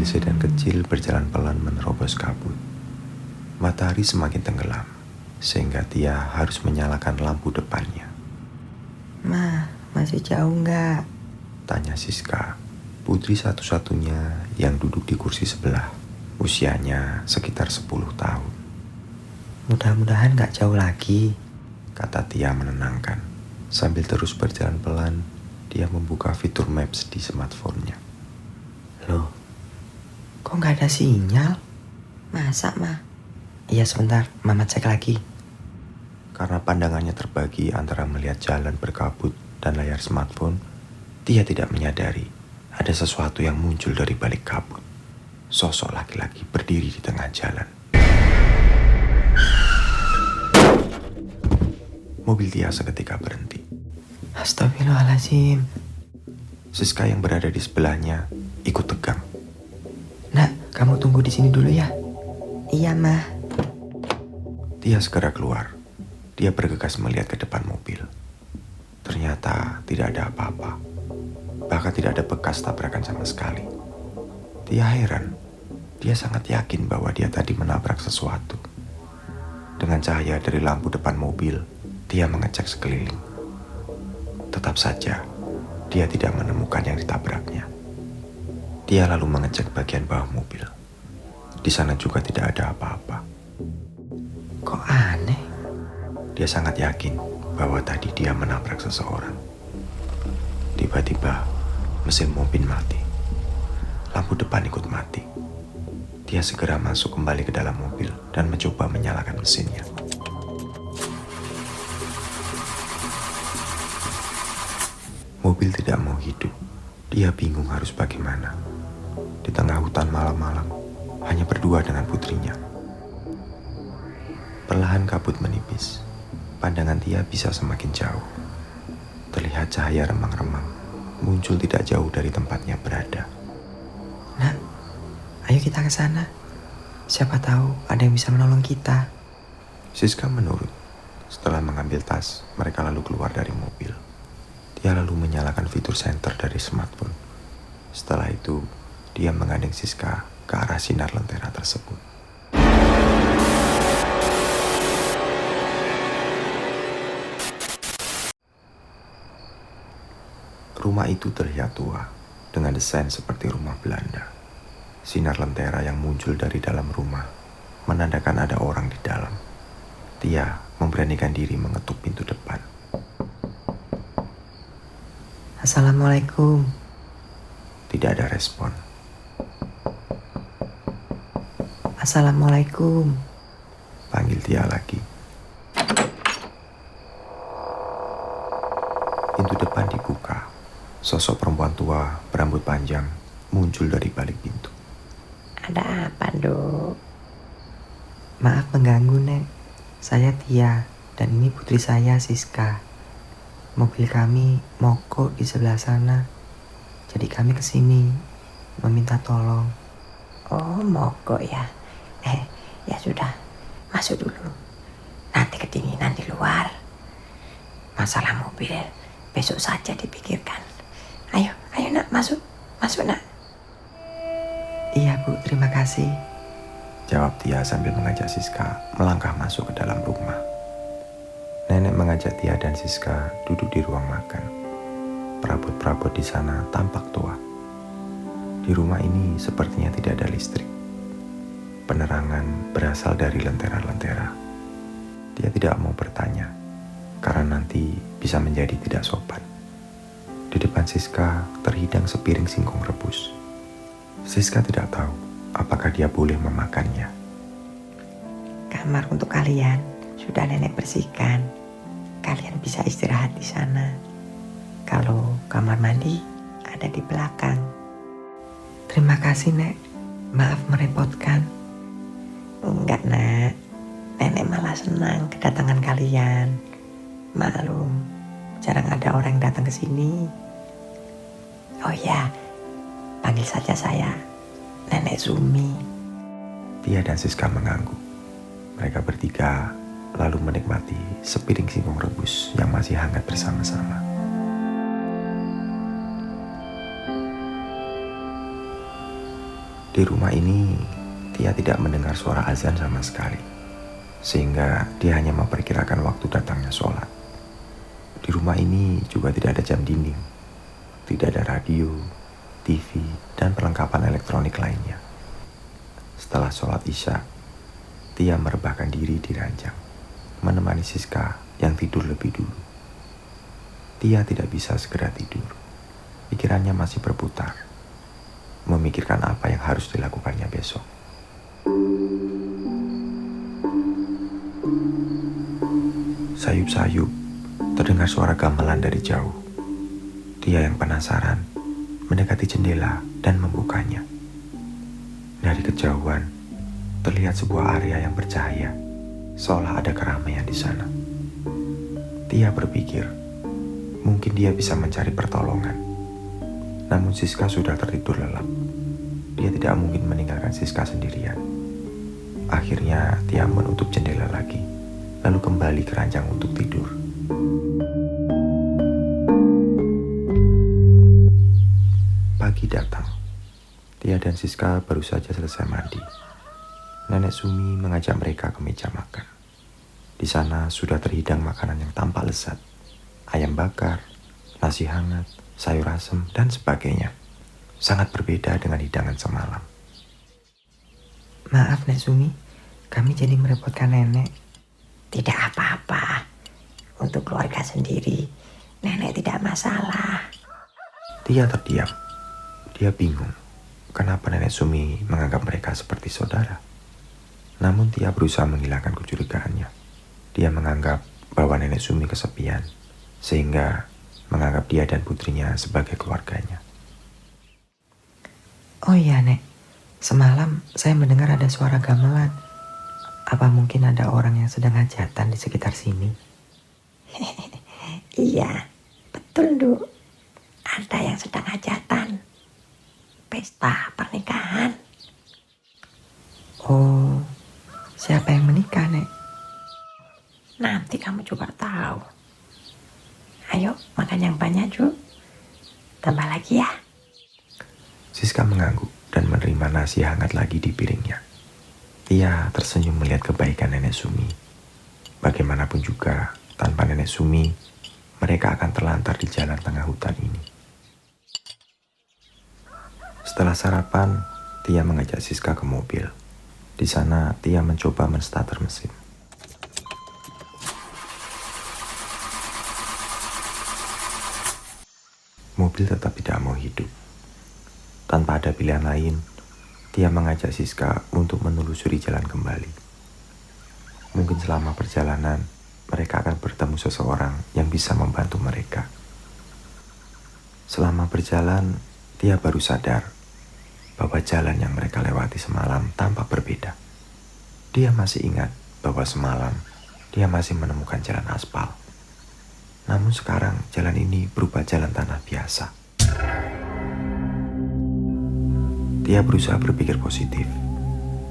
Mobil sedan kecil berjalan pelan menerobos kabut. Matahari semakin tenggelam, sehingga Tia harus menyalakan lampu depannya. "Ma, masih jauh nggak?" Tanya Siska, putri satu-satunya yang duduk di kursi sebelah. Usianya sekitar 10 tahun. "Mudah-mudahan nggak jauh lagi," kata Tia menenangkan. Sambil terus berjalan pelan, dia membuka fitur Maps di smartphone-nya. "Loh, kok nggak ada sinyal? Masa, Ma?" "Iya sebentar, Mama cek lagi." Karena pandangannya terbagi antara melihat jalan berkabut dan layar smartphone, Tia tidak menyadari ada sesuatu yang muncul dari balik kabut. Sosok laki-laki berdiri di tengah jalan. Mobil Tia seketika berhenti. "Astagfirullahaladzim." Siska yang berada di sebelahnya ikut tegang. "Nak, kamu tunggu di sini dulu ya." "Iya, Ma." Tia segera keluar. Dia bergegas melihat ke depan mobil. Ternyata tidak ada apa-apa. Bahkan tidak ada bekas tabrakan sama sekali. Tia heran. Dia sangat yakin bahwa dia tadi menabrak sesuatu. Dengan cahaya dari lampu depan mobil, Tia mengecek sekeliling. Tetap saja, dia tidak menemukan yang ditabraknya. Tia lalu mengecek bagian bawah mobil. Di sana juga tidak ada apa-apa. "Kok aneh?" Dia sangat yakin bahwa tadi dia menabrak seseorang. Tiba-tiba, mesin mobil mati. Lampu depan ikut mati. Dia segera masuk kembali ke dalam mobil dan mencoba menyalakan mesinnya. Mobil tidak mau hidup. Dia bingung harus bagaimana. Di tengah hutan malam-malam, hanya berdua dengan putrinya. Perlahan kabut menipis. Pandangan Tia bisa semakin jauh. Terlihat cahaya remang-remang muncul tidak jauh dari tempatnya berada. "Nak, ayo kita ke sana. Siapa tahu ada yang bisa menolong kita." Siska menurut. Setelah mengambil tas, mereka lalu keluar dari mobil. Dia lalu menyalakan fitur senter dari smartphone. Setelah itu, dia menggandeng Siska ke arah sinar lentera tersebut. Rumah itu terlihat tua, dengan desain seperti rumah Belanda. Sinar lentera yang muncul dari dalam rumah menandakan ada orang di dalam. Tia memberanikan diri mengetuk pintu depan. "Assalamualaikum." Tidak ada respon. "Assalamualaikum." Panggil Tia lagi. Pintu depan dibuka. Sosok perempuan tua berambut panjang muncul dari balik pintu. "Ada apa, Dok?" "Maaf mengganggu, Nek. Saya Tia, dan ini putri saya, Siska. Mobil kami mogok di sebelah sana. Jadi kami kesini meminta tolong." "Oh, mogok ya. Ya sudah, masuk dulu. Nanti kedinginan di luar. Masalah mobil besok saja dipikirkan. Ayo nak, masuk nak." "Iya, Bu, terima kasih." Jawab Tia sambil mengajak Siska melangkah masuk ke dalam rumah. Nenek mengajak Tia dan Siska duduk di ruang makan. Perabot-perabot di sana tampak tua. Di rumah ini sepertinya tidak ada listrik. Penerangan berasal dari lentera-lentera. Dia tidak mau bertanya, karena nanti bisa menjadi tidak sopan. Di depan Siska terhidang sepiring singkong rebus. Siska tidak tahu apakah dia boleh memakannya. Kamar untuk kalian sudah nenek bersihkan. Kalian bisa istirahat di sana. Kalau kamar mandi ada di belakang. "Terima kasih, Nek. Maaf merepotkan." Enggak, Nak. Nenek malah senang kedatangan kalian. Maklum, jarang ada orang yang datang ke sini. Oh ya, panggil saja saya Nenek Zumi. Tia dan Siska mengangguk. Mereka bertiga lalu menikmati sepiring singkong rebus yang masih hangat bersama-sama. Di rumah ini, Tia tidak mendengar suara azan sama sekali, sehingga dia hanya memperkirakan waktu datangnya sholat. Di rumah ini juga tidak ada jam dinding, tidak ada radio, TV, dan perlengkapan elektronik lainnya. Setelah sholat Isya, Tia merebahkan diri di ranjang, menemani Siska yang tidur lebih dulu. Tia tidak bisa segera tidur. Pikirannya masih berputar, memikirkan apa yang harus dilakukannya besok. Sayup-sayup, terdengar suara gamelan dari jauh. Tia yang penasaran mendekati jendela dan membukanya. Dari kejauhan, terlihat sebuah area yang bercahaya, seolah ada keramaian di sana. Tia berpikir, mungkin dia bisa mencari pertolongan. Namun Siska sudah tertidur lelap. Dia tidak mungkin meninggalkan Siska sendirian. Akhirnya Tia menutup jendela lagi, lalu kembali ke ranjang untuk tidur. Pagi datang. Tia dan Siska baru saja selesai mandi. Nenek Sumi mengajak mereka ke meja makan. Di sana sudah terhidang makanan yang tampak lezat. Ayam bakar, nasi hangat, sayur asem, dan sebagainya. Sangat berbeda dengan hidangan semalam. Maaf Nek Sumi, kami jadi merepotkan nenek. Tidak apa-apa. Untuk keluarga sendiri, nenek tidak masalah. Tia terdiam. Dia bingung, kenapa Nenek Sumi menganggap mereka seperti saudara. Namun Tia berusaha menghilangkan kecurigaannya. Dia menganggap bahwa Nenek Sumi kesepian, sehingga menganggap dia dan putrinya sebagai keluarganya. Oh iya Nek, semalam saya mendengar ada suara gamelan. Apa mungkin ada orang yang sedang hajatan di sekitar sini? Iya, betul Nduk. Ada yang sedang hajatan. Pesta pernikahan. Oh, siapa yang menikah Nek? Nanti kamu juga tahu. Ayo makan yang banyak Ju. Tambah lagi ya. Siska mengangguk dan menerima nasi hangat lagi di piringnya. Tia tersenyum melihat kebaikan Nenek Sumi. Bagaimanapun juga, tanpa Nenek Sumi, mereka akan terlantar di jalan tengah hutan ini. Setelah sarapan, Tia mengajak Siska ke mobil. Di sana, Tia mencoba menstarter mesin. Mobil tetap tidak mau hidup. Tanpa ada pilihan lain, Tia mengajak Siska untuk menelusuri jalan kembali. Mungkin selama perjalanan, mereka akan bertemu seseorang yang bisa membantu mereka. Selama berjalan, Tia baru sadar bahwa jalan yang mereka lewati semalam tampak berbeda. Dia masih ingat bahwa semalam dia masih menemukan jalan aspal. Namun sekarang jalan ini berubah jalan tanah biasa. Dia berusaha berpikir positif.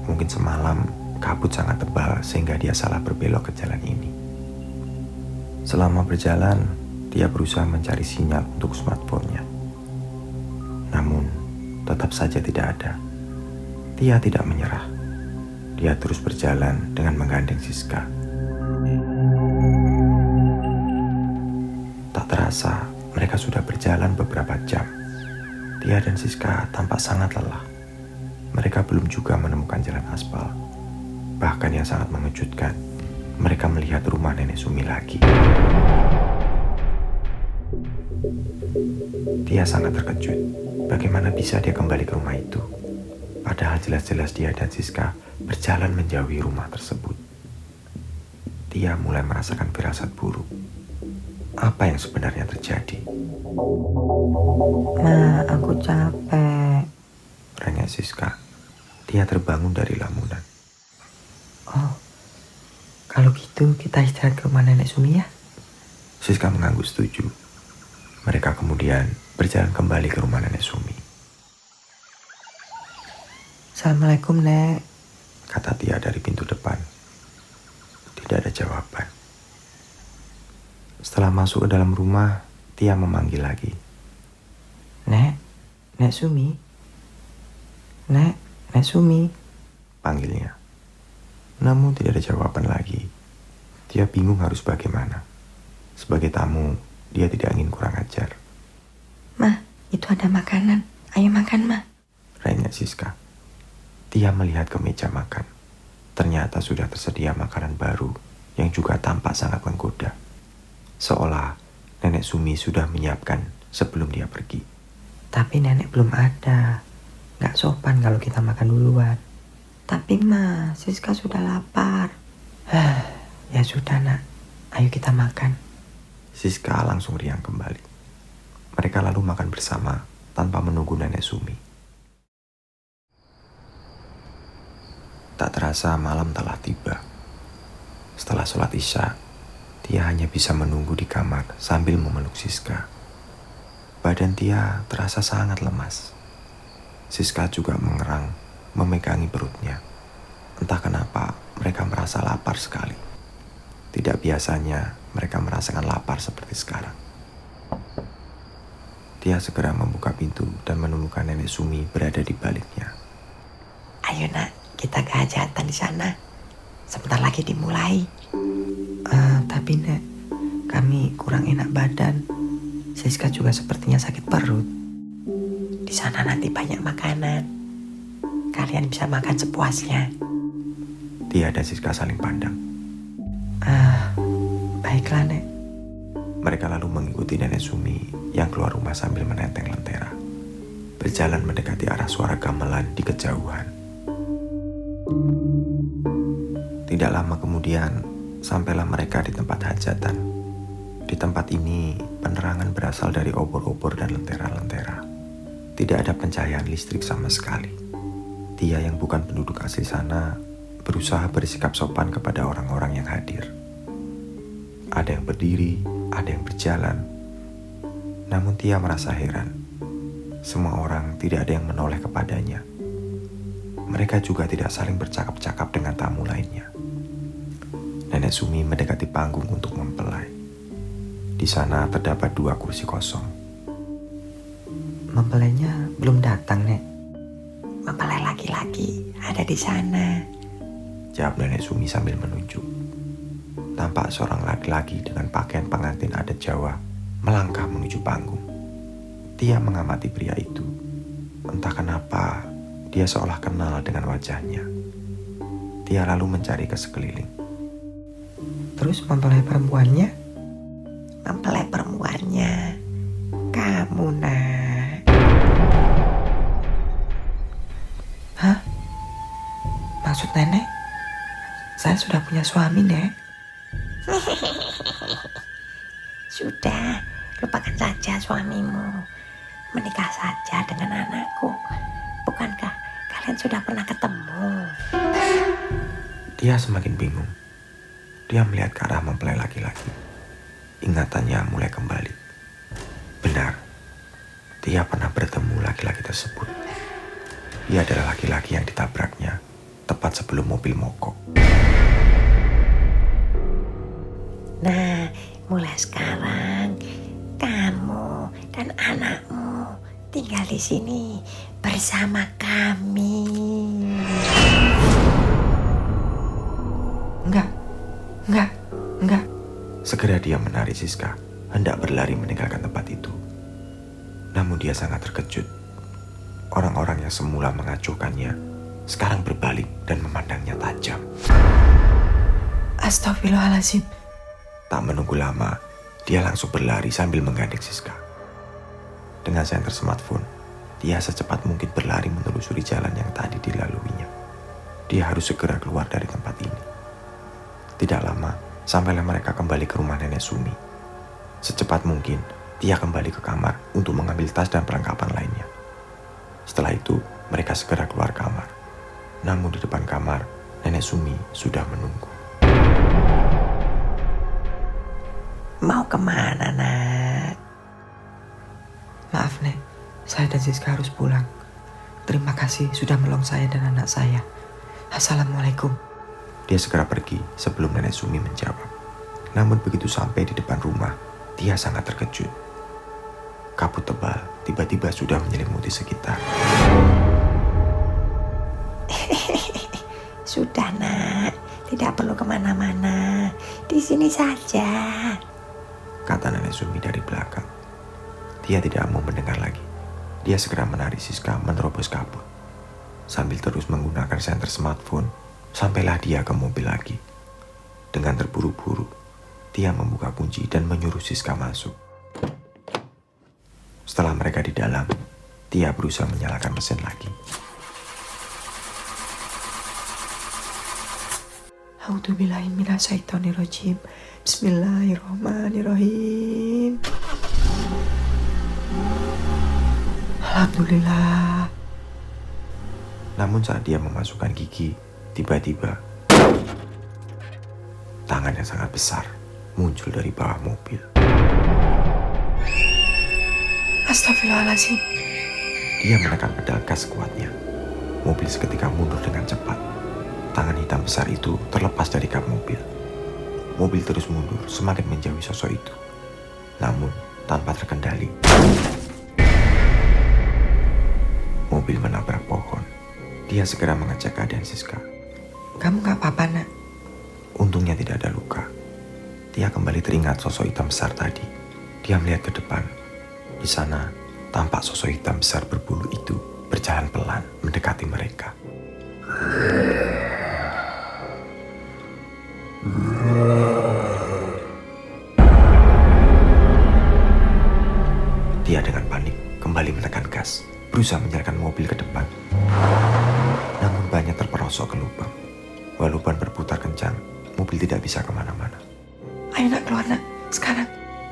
Mungkin semalam kabut sangat tebal sehingga dia salah berbelok ke jalan ini. Selama berjalan, dia berusaha mencari sinyal untuk smartphone-nya. Namun tetap saja tidak ada. Tia tidak menyerah. Dia terus berjalan dengan menggandeng Siska. Tak terasa, mereka sudah berjalan beberapa jam. Tia dan Siska tampak sangat lelah. Mereka belum juga menemukan jalan aspal. Bahkan yang sangat mengejutkan, mereka melihat rumah Nenek Sumi lagi. Tia sangat terkejut. Bagaimana bisa dia kembali ke rumah itu? Padahal jelas-jelas dia dan Siska berjalan menjauhi rumah tersebut. Tia mulai merasakan firasat buruk. Apa yang sebenarnya terjadi? Ma, aku capek. Rengek Siska. Tia terbangun dari lamunan. Oh, kalau gitu kita istirahat ke rumah Nenek Sumi ya? Siska mengangguk setuju. Mereka kemudian berjalan kembali ke rumah Nenek Sumi. Assalamualaikum Nek, Kata Tia dari pintu depan. Tidak ada jawaban. Setelah masuk ke dalam rumah, Tia memanggil lagi. Nek Sumi, Nek. Nek Sumi, panggilnya. Namun tidak ada jawaban lagi. Dia bingung harus bagaimana. Sebagai tamu, dia tidak ingin kurang ajar. Mah, itu ada makanan. Ayo makan, Mah. Renyah Siska. Dia melihat ke meja makan. Ternyata sudah tersedia makanan baru yang juga tampak sangat menggoda. Seolah Nenek Sumi sudah menyiapkan sebelum dia pergi. tapi nenek belum ada. Gak sopan kalau kita makan duluan. Tapi, Mah, Siska sudah lapar. Ya sudah nak, ayo kita makan. Siska langsung riang kembali. Mereka lalu makan bersama tanpa menunggu Nenek Sumi. Tak terasa malam telah tiba. Setelah sholat Isya, Tia hanya bisa menunggu di kamar sambil memeluk Siska. Badan Tia terasa sangat lemas. Siska juga mengerang, memegangi perutnya. Entah kenapa mereka merasa lapar sekali. Tidak biasanya mereka merasakan lapar seperti sekarang. Tia segera membuka pintu dan menemukan Nenek Sumi berada di baliknya. Ayo, Nak, kita ke hajatan di sana. Sebentar lagi dimulai. Tapi nek, kami kurang enak badan. Siska juga sepertinya sakit perut. Di sana nanti banyak makanan. Kalian bisa makan sepuasnya. Tia dan Siska saling pandang. Baiklah nek. Mereka lalu mengikuti Nenek Sumi yang keluar rumah sambil menenteng lentera. Berjalan mendekati arah suara gamelan di kejauhan. Tidak lama kemudian, sampailah mereka di tempat hajatan. Di tempat ini, penerangan berasal dari obor-obor dan lentera-lentera. Tidak ada pencahayaan listrik sama sekali. Tia yang bukan penduduk asli sana, berusaha bersikap sopan kepada orang-orang yang hadir. Ada yang berdiri, ada yang berjalan. Namun Tia merasa heran. Semua orang tidak ada yang menoleh kepadanya. Mereka juga tidak saling bercakap-cakap dengan tamu lainnya. Nenek Sumi mendekati panggung untuk mempelai. Di sana terdapat 2 kursi kosong. Mempelainya belum datang nek. Mempelai laki-laki ada di sana. Jawab Nenek Sumi sambil menunjuk. Tampak seorang laki-laki dengan pakaian pengantin adat Jawa melangkah menuju panggung. Tia mengamati pria itu. Entah kenapa, dia seolah kenal dengan wajahnya. Tia lalu mencari ke sekeliling. Terus mempelai perempuannya? Mempelai perempuannya kamu, Nak. Hah? Maksud nenek? Saya sudah punya suami nek. Sudah, lupakan saja suamimu. Menikah saja dengan anakku. Bukankah kalian sudah pernah ketemu? Dia semakin bingung. Dia melihat ke arah mempelai laki-laki. Ingatannya mulai kembali. Benar, dia pernah bertemu laki-laki tersebut. Dia adalah laki-laki yang ditabraknya tepat sebelum mobil mogok. Nah, mulai sekarang kamu dan anakmu tinggal di sini bersama kami. Enggak. Segera dia menarik Siska, hendak berlari meninggalkan tempat itu. Namun dia sangat terkejut. Orang-orang yang semula mengacuhkannya, sekarang berbalik dan memandangnya tajam. Astagfirullahaladzim. Tak menunggu lama, dia langsung berlari sambil menggandeng Siska. Dengan senter smartphone, dia secepat mungkin berlari menelusuri jalan yang tadi dilaluinya. Dia harus segera keluar dari tempat ini. Tidak lama, sampailah mereka kembali ke rumah Nenek Sumi. Secepat mungkin, dia kembali ke kamar untuk mengambil tas dan perlengkapan lainnya. Setelah itu, mereka segera keluar kamar. Namun di depan kamar, Nenek Sumi sudah menunggu. Mau kemana, Nak? Maaf nek, saya dan Siska harus pulang. Terima kasih sudah menolong saya dan anak saya. Assalamualaikum. Dia segera pergi sebelum Nenek Sumi menjawab. Namun begitu sampai di depan rumah, dia sangat terkejut. Kabut tebal tiba-tiba sudah menyelimuti sekitar. Sudah nak, tidak perlu kemana-mana, di sini saja. Kata Nenek Sumi dari belakang. Tia tidak mau mendengar lagi. Dia segera menarik Siska menerobos kabut. Sambil terus menggunakan senter smartphone, sampailah dia ke mobil lagi. Dengan terburu-buru, Tia membuka kunci dan menyuruh Siska masuk. Setelah mereka di dalam, Tia berusaha menyalakan mesin lagi. A'udzubillahiminasyaitonirrajim. Bismillahirrahmanirrahim. Alhamdulillah. Namun saat dia memasukkan gigi, tiba-tiba tangan yang sangat besar muncul dari bawah mobil. Astagfirullahaladzim. Dia menekan pedal gas kuatnya. Mobil seketika mundur dengan cepat. Tangan hitam besar itu terlepas dari kap mobil. Mobil terus mundur semakin menjauhi sosok itu. Namun tanpa terkendali. Mobil menabrak pohon. Dia segera mengecek keadaan Siska. Kamu gak apa-apa nak? Untungnya tidak ada luka. Dia kembali teringat sosok hitam besar tadi. Dia melihat ke depan. Di sana tampak sosok hitam besar berbulu itu berjalan pelan mendekati mereka. Dia dengan panik kembali menekan gas, berusaha menyalakan mobil ke depan. Namun bannya terperosok ke lubang. Walaupun berputar kencang, mobil tidak bisa kemana-mana. Ayo nak keluar nak, sekarang.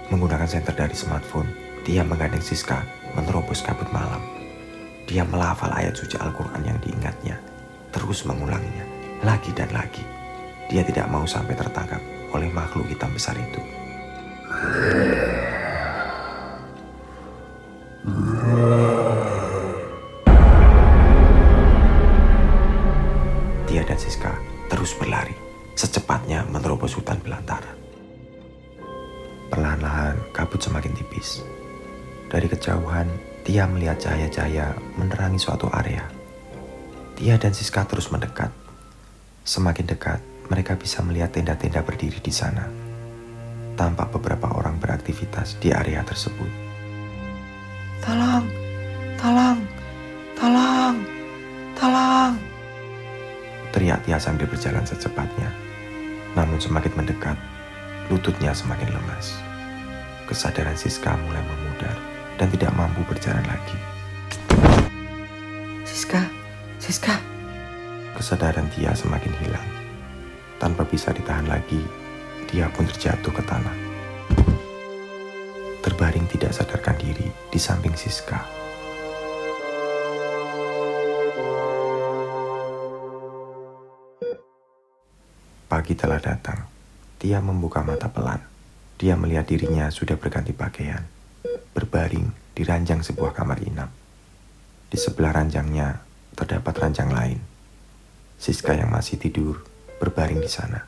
Menggunakan senter dari smartphone, dia menggandeng Siska menerobos kabut malam. Dia melafal ayat suci Al-Quran yang diingatnya, terus mengulanginya lagi dan lagi. Dia tidak mau sampai tertangkap oleh makhluk hitam besar itu. Tia dan Siska terus berlari, secepatnya menerobos hutan belantara. Perlahan-lahan kabut semakin tipis. Dari kejauhan, Tia melihat cahaya-cahaya menerangi suatu area. Tia dan Siska terus mendekat. Semakin dekat, mereka bisa melihat tenda-tenda berdiri di sana. Tampak beberapa orang beraktivitas di area tersebut. Tolong, tolong, tolong, tolong. Teriak Tia sambil berjalan secepatnya. Namun semakin mendekat, lututnya semakin lemas. Kesadaran Siska mulai memudar dan tidak mampu berjalan lagi. Siska, Siska. Kesadaran Tia semakin hilang. Tanpa bisa ditahan lagi, dia pun terjatuh ke tanah. Terbaring tidak sadarkan diri di samping Siska. Pagi telah datang. Tia membuka mata pelan. Dia melihat dirinya sudah berganti pakaian, berbaring di ranjang sebuah kamar inap. Di sebelah ranjangnya terdapat ranjang lain. Siska yang masih tidur berbaring di sana.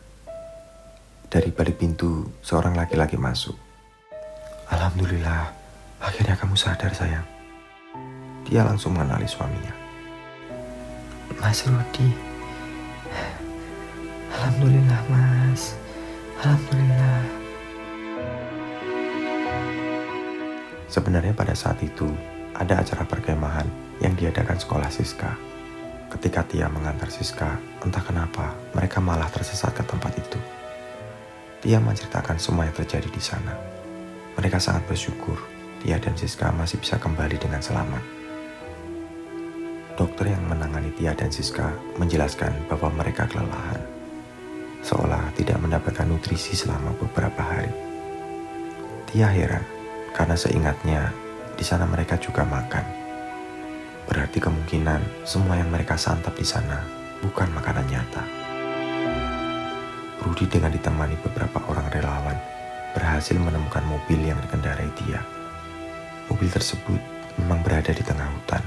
Dari balik pintu, seorang laki-laki masuk. Alhamdulillah, akhirnya kamu sadar sayang. Dia langsung mengenali suaminya. Mas Rudi. Alhamdulillah mas. Alhamdulillah. Sebenarnya pada saat itu, ada acara perkemahan yang diadakan sekolah Siska. Ketika Tia mengantar Siska, entah kenapa mereka malah tersesat ke tempat itu. Tia menceritakan semua yang terjadi di sana. Mereka sangat bersyukur Tia dan Siska masih bisa kembali dengan selamat. Dokter yang menangani Tia dan Siska menjelaskan bahwa mereka kelelahan, seolah tidak mendapatkan nutrisi selama beberapa hari. Tia heran karena seingatnya di sana mereka juga makan. Berarti kemungkinan semua yang mereka santap di sana bukan makanan nyata. Rudi dengan ditemani beberapa orang relawan berhasil menemukan mobil yang dikendarai Tia. Mobil tersebut memang berada di tengah hutan.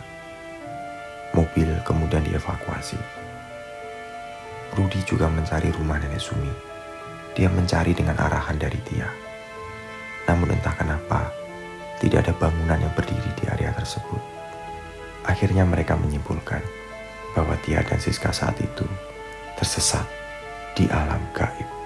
Mobil kemudian dievakuasi. Rudi juga mencari rumah Nenek Sumi. Dia mencari dengan arahan dari Tia. Namun entah kenapa, tidak ada bangunan yang berdiri di area tersebut. Akhirnya mereka menyimpulkan bahwa Tia dan Siska saat itu tersesat di alam gaib.